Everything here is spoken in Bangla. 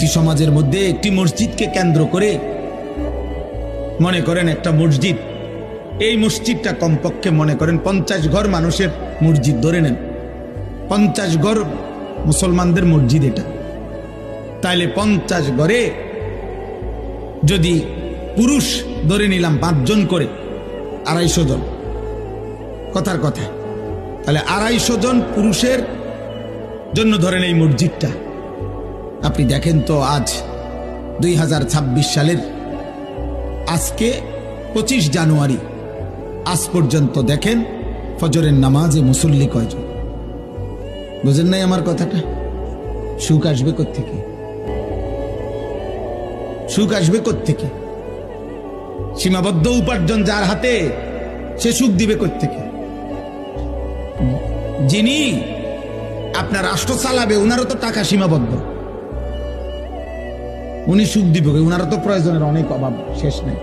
একটি সমাজের মধ্যে একটি মসজিদকে কেন্দ্র করে, মনে করেন একটা মসজিদ, এই মসজিদটা কমপক্ষে মনে করেন 50 ঘর মানুষের মসজিদ ধরে নেন, 50 ঘর মুসলমানদের মসজিদ এটা। তাইলে 50 ঘরে যদি পুরুষ ধরে নিলাম 5 জন করে, 250 জন, কথার কথা, তাহলে 250 জন পুরুষের জন্য ধরেন এই মসজিদটা। আপনি দেখেন তো আজ 2026 সালের আজকে 25 জানুয়ারি, আজ পর্যন্ত দেখেন ফজরের নামাজে মুসল্লি কয়জন? বুঝেন নাই আমার কথাটা? সুখ আসবে কোত্থেকে? সুখ আসবে কোত্থেকে? সীমাবদ্ধ উপার্জন যার হাতে, সে সুখ দিবে কোত্থেকে? যিনি আপনার রাষ্ট্র চালাবে উনারও তো টাকা সীমাবদ্ধ, উনি সুখ দিবে, উনারও তো প্রয়োজনের অনেক অভাব শেষ নেই।